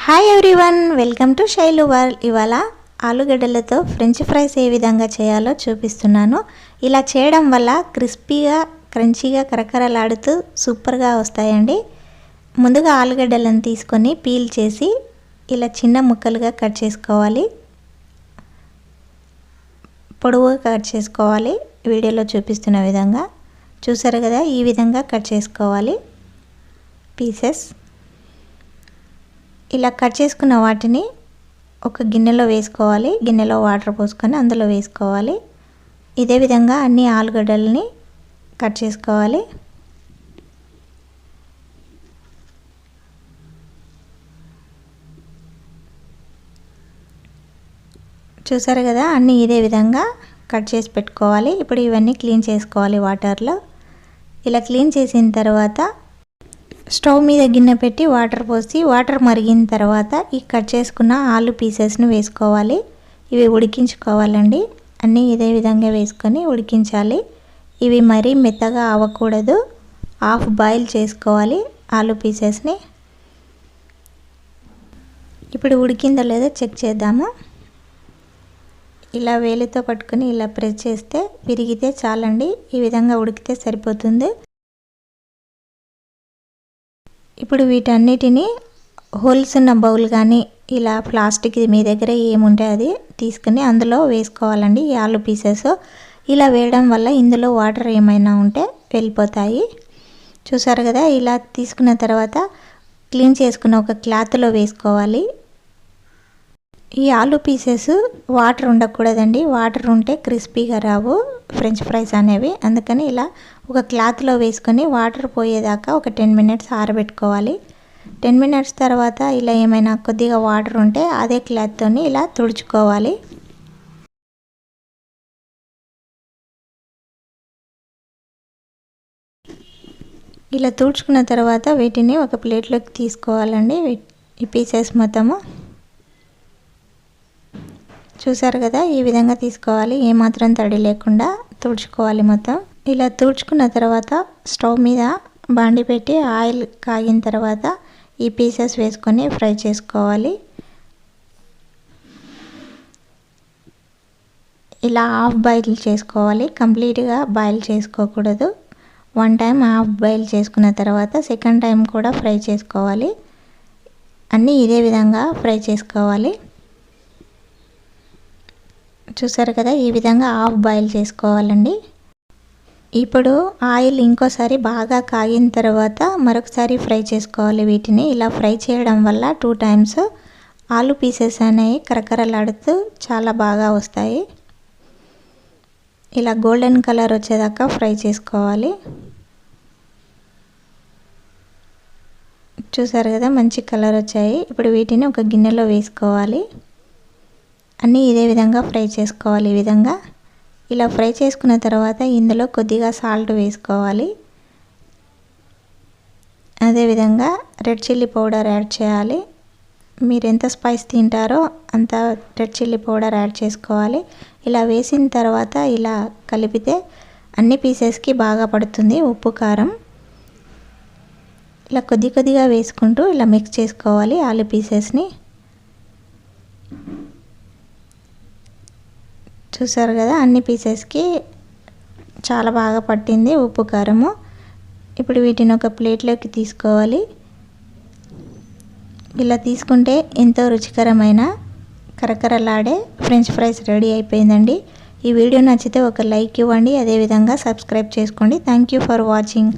Hi everyone, welcome to Shailu world. ఇవాళ ఆలుగడ్డలతో French fries ఏ విధంగా చేయాలో చూపిస్తున్నాను. ఇలా చేయడం వల్ల క్రిస్పీగా, క్రంచీగా, కరకరలాడుతూ సూపర్గా వస్తాయండి. ముందుగా ఆలుగడ్డలను తీసుకొని పీల్ చేసి ఇలా చిన్న ముక్కలుగా కట్ చేసుకోవాలి. పొడవుగా కట్ చేసుకోవాలి. వీడియోలో చూపిస్తున్న విధంగా చూసారు కదా, ఈ విధంగా కట్ చేసుకోవాలి పీసెస్. ఇలా కట్ చేసుకున్న వాటిని ఒక గిన్నెలో వేసుకోవాలి. గిన్నెలో వాటర్ పోసుకొని అందులో వేసుకోవాలి. ఇదే విధంగా అన్ని ఆలుగడ్డలని కట్ చేసుకోవాలి. చూసారు కదా, అన్నీ ఇదే విధంగా కట్ చేసి పెట్టుకోవాలి. ఇప్పుడు ఇవన్నీ క్లీన్ చేసుకోవాలి వాటర్లో. ఇలా క్లీన్ చేసిన తర్వాత స్టవ్ మీద గిన్నె పెట్టి వాటర్ పోసి వాటర్ మరిగిన తర్వాత ఈ కట్ చేసుకున్న ఆలు పీసెస్ను వేసుకోవాలి. ఇవి ఉడికించుకోవాలండి. అన్నీ ఇదే విధంగా వేసుకొని ఉడికించాలి. ఇవి మరీ మెత్తగా అవ్వకూడదు. హాఫ్ బాయిల్ చేసుకోవాలి ఆలు పీసెస్ని. ఇప్పుడు ఉడికిందో లేదో చెక్ చేద్దాము. ఇలా వేలితో పట్టుకొని ఇలా ప్రెస్ చేస్తే విరిగితే చాలండి. ఈ విధంగా ఉడికితే సరిపోతుంది. ఇప్పుడు వీటన్నిటిని హోల్స్ ఉన్న బౌల్ కానీ ఇలా ప్లాస్టిక్ మీ దగ్గర ఏముంటే అది తీసుకుని అందులో వేసుకోవాలండి. ఈ ఆలు పీసెస్ ఇలా వేయడం వల్ల ఇందులో వాటర్ ఏమైనా ఉంటే వెళ్ళిపోతాయి. చూసారు కదా, ఇలా తీసుకున్న తర్వాత క్లీన్ చేసుకున్న ఒక క్లాత్లో వేసుకోవాలి. ఈ ఆలు పీసెస్ వాటర్ ఉండకూడదండి. వాటర్ ఉంటే క్రిస్పీగా రావు ఫ్రెంచ్ ఫ్రైస్ అనేవి. అందుకని ఇలా ఒక క్లాత్లో వేసుకొని వాటర్ పోయేదాకా ఒక 10 మినిట్స్ ఆరబెట్టుకోవాలి. 10 మినిట్స్ తర్వాత ఇలా ఏమైనా కొద్దిగా వాటర్ ఉంటే అదే క్లాత్తో ఇలా తుడుచుకోవాలి. ఇలా తుడుచుకున్న తర్వాత వీటిని ఒక ప్లేట్లోకి తీసుకోవాలండి. ఈ పీసెస్ మొత్తము చూసారు కదా, ఈ విధంగా తీసుకోవాలి. ఏమాత్రం తడి లేకుండా తుడుచుకోవాలి మొత్తం. ఇలా తుడుచుకున్న తర్వాత స్టవ్ మీద బాండి పెట్టి ఆయిల్ కాగిన తర్వాత ఈ పీసెస్ వేసుకొని ఫ్రై చేసుకోవాలి. ఇలా హాఫ్ బాయిల్ చేసుకోవాలి. కంప్లీట్గా బాయిల్ చేసుకోకూడదు. 1 టైం హాఫ్ బాయిల్ చేసుకున్న తర్వాత సెకండ్ టైం కూడా ఫ్రై చేసుకోవాలి. అన్నీ ఇదే విధంగా ఫ్రై చేసుకోవాలి. చూసారు కదా, ఈ విధంగా హాఫ్ బాయిల్ చేసుకోవాలండి. ఇప్పుడు ఆయిల్ ఇంకోసారి బాగా కాగిన తర్వాత మరొకసారి ఫ్రై చేసుకోవాలి వీటిని. ఇలా ఫ్రై చేయడం వల్ల 2 టైమ్స్ ఆలు పీసెస్ అనేవి కరకరలాడుతూ చాలా బాగా వస్తాయి. ఇలా గోల్డెన్ కలర్ వచ్చేదాకా ఫ్రై చేసుకోవాలి. చూసారు కదా, మంచి కలర్ వచ్చాయి. ఇప్పుడు వీటిని ఒక గిన్నెలో వేసుకోవాలి. అన్నీ ఇదే విధంగా ఫ్రై చేసుకోవాలి. ఈ విధంగా ఇలా ఫ్రై చేసుకున్న తర్వాత ఇందులో కొద్దిగా సాల్ట్ వేసుకోవాలి. అదేవిధంగా రెడ్ చిల్లీ పౌడర్ యాడ్ చేయాలి. మీరు ఎంత స్పైస్ తింటారో అంత రెడ్ చిల్లీ పౌడర్ యాడ్ చేసుకోవాలి. ఇలా వేసిన తర్వాత ఇలా కలిపితే అన్ని పీసెస్కి బాగా పడుతుంది ఉప్పు, కారం. ఇలా కొద్దిగా వేసుకుంటూ ఇలా మిక్స్ చేసుకోవాలి ఆలు పీసెస్ని. చూసారు కదా, అన్ని పీసెస్కి చాలా బాగా పట్టింది ఉప్పు, కారము. ఇప్పుడు వీటిని ఒక ప్లేట్లోకి తీసుకోవాలి. ఇలా తీసుకుంటే ఎంతో రుచికరమైన కరకరలాడే ఫ్రెంచ్ ఫ్రైస్ రెడీ అయిపోయిందండి. ఈ వీడియో నచ్చితే ఒక లైక్ ఇవ్వండి. అదేవిధంగా సబ్స్క్రైబ్ చేసుకోండి. Thank you for watching.